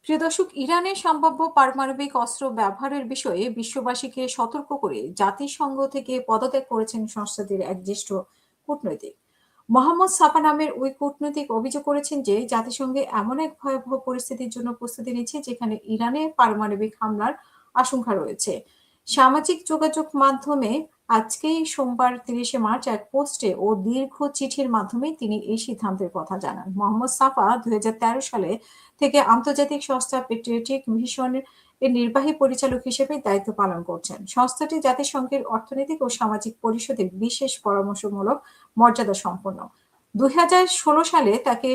প্রিয় দর্শক, ইরানের সম্ভাব্য পারমাণবিক অস্ত্র ব্যবহারের বিষয়ে বিশ্ববাসীকে সতর্ক করে জাতিসংঘ থেকে পদত্যাগ করেছেন সংস্থাটির এক জ্যেষ্ঠ কূটনৈতিক। মোহাম্মদ সাফা নামের ওই কূটনৈতিক অভিযোগ করেছেন যে জাতিসংঘে এমন এক ভয়াবহ পরিস্থিতির জন্য প্রস্তুতি নিচ্ছে যেখানে ইরানে পারমাণবিক হামলার আশঙ্কা রয়েছে। সামাজিক যোগাযোগ মাধ্যমে আজকেই সোমবার ৩০শে মার্চ এক পোস্টে ও দীর্ঘ চিঠির মাধ্যমে তিনি এই সিদ্ধান্তের কথা জানান। মোহাম্মদ সাফা ২০১৩ সালে থেকে আন্তর্জাতিক সংস্থা পেট্রিয়টিক মিশন এর নির্বাহী পরিচালক হিসেবে দায়িত্ব পালন করছেন। সংস্থাটি জাতিসংঘের অর্থনৈতিক ও সামাজিক পরিষদের বিশেষ পরামর্শমূলক মর্যাদা সম্পন্ন। ২০১৬ সালে তাকে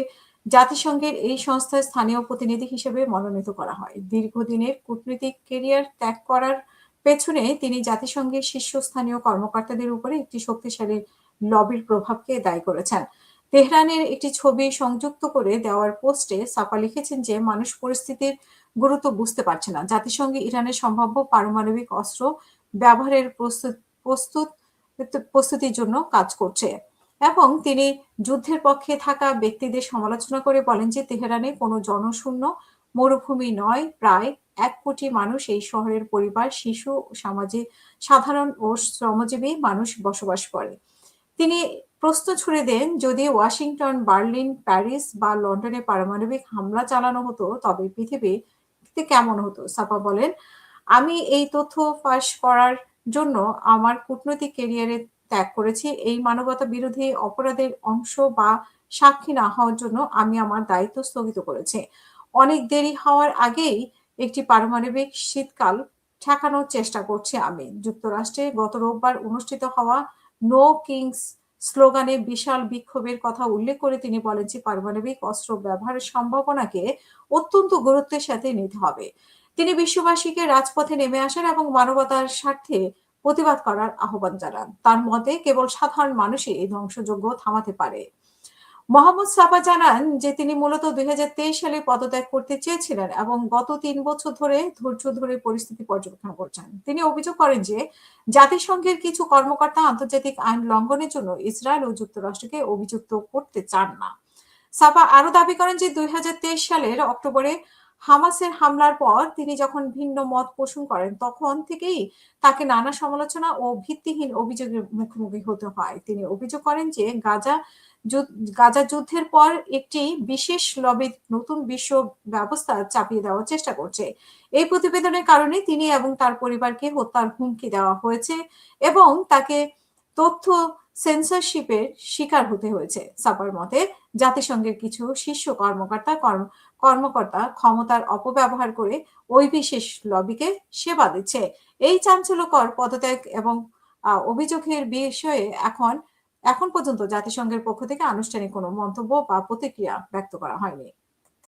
জাতিসংঘের এই সংস্থার স্থানীয় প্রতিনিধি হিসেবে মনোনীত করা হয়। দীর্ঘদিনের কূটনৈতিক ক্যারিয়ার ত্যাগ করার পেছনে তিনি জাতিসংঘের শীর্ষস্থানীয় কর্মকর্তাদের উপরে একটি শক্তিশালী লবির প্রভাবকে দায়ী করেছেন। তেহরানের একটি ছবি সংযুক্ত করে দেওয়ার পোস্টে সাফা লিখেছেন যে মানুষ পরিস্থিতির গুরুত্ব বুঝতে পারছে না। জাতিসংঘে ইরানের সম্ভাব্য পারমাণবিক অস্ত্র ব্যবহারের প্রস্তুতির জন্য কাজ করছে এবং তিনি যুদ্ধের পক্ষে থাকা ব্যক্তিদের সমালোচনা করে বলেন যে তেহরানে কোনো জনশূন্য মরুভূমি নয়, প্রায় ১ কোটি মানুষ এই শহরের পরিবার, শিশু, সাধারণ ও শ্রমজীবী মানুষ বসবাস করে। তিনি প্রশ্ন ছুড়ে দেন, যদি ওয়াশিংটন, বার্লিন, প্যারিস বা লন্ডনে পারমাণবিক হামলা চালানো হতো তবে পৃথিবীতে কেমন হতো? সাফা বলেন, আমি এই তথ্য ফাঁস করার জন্য আমার কূটনৈতিক ক্যারিয়ারে ত্যাগ করেছি। এই মানবতা বিরোধী অপরাধের অংশ বা সাক্ষী না হওয়ার জন্য আমি আমার দায়িত্ব স্থগিত করেছি। অনেক দেরি হওয়ার আগেই একটি পারমাণবিক শীতকাল ঠেকানোর চেষ্টা করছি আমি। যুক্তরাষ্ট্রে গত রোববার অনুষ্ঠিত হওয়া নো কিংস স্লোগানে বিশাল বিক্ষোভের কথা উল্লেখ করে তিনি বলেন যে পারমাণবিক অস্ত্র ব্যবহারের সম্ভাবনাকে অত্যন্ত গুরুত্বের সাথে নিতে হবে। তিনি বিশ্ববাসীকে রাজপথে নেমে আসার এবং মানবতার স্বার্থে প্রতিবাদ করার আহ্বান জানান। তার মতে কেবল সাধারণ মানুষই এই ধ্বংসযজ্ঞ থামাতে পারে। মোহাম্মদ সাফা জানান যে তিনি মূলত ২০২৩ সালে পদত্যাগ করতে চেয়েছিলেন এবং গত ৩ বছর ধরে ধৈর্য ধরে পরিস্থিতি পর্যবেক্ষণ করছেন। তিনি অভিযোগ করেন যে জাতিসংঘের কিছু কর্মকর্তা আন্তর্জাতিক আইন লঙ্ঘনের জন্য ইসরায়েল ও যুক্তরাষ্ট্রকে অভিযুক্ত করতে চান না। সাফা আরো দাবি করেন যে ২০২৩ সালের অক্টোবরে হামাসের হামলার পর তিনি যখন ভিন্ন মত পোষণ করেন তখন থেকেই তাকে নানা সমালোচনা ও ভিত্তিহীন অভিযোগের মুখোমুখি হতে হয়। তিনি অভিযোগ করেন যে গাজা যুদ্ধের পর একটি বিশেষ লবি নতুন বিশ্ব ব্যবস্থা চাপিয়ে দেওয়ার চেষ্টা করছে। এই প্রতিবেদনের কারণে তিনি এবং তার পরিবারকে হত্যার হুমকি দেওয়া হয়েছে এবং তাকে তথ্য সেন্সরশিপের শিকার হতে হয়েছে। সাফার মতে জাতিসংঘের কিছু শীর্ষ কর্মকর্তা ক্ষমতার অপব্যবহার করে ওই বিশেষ লবিকে সেবা দিচ্ছে। এই চাঞ্চল্যকর পদত্যাগ এবং অভিযোগের বিষয়ে এখন পর্যন্ত জাতিসংঘের পক্ষ থেকে আনুষ্ঠানিক কোনো মন্তব্য বা প্রতিক্রিয়া ব্যক্ত করা হয়নি।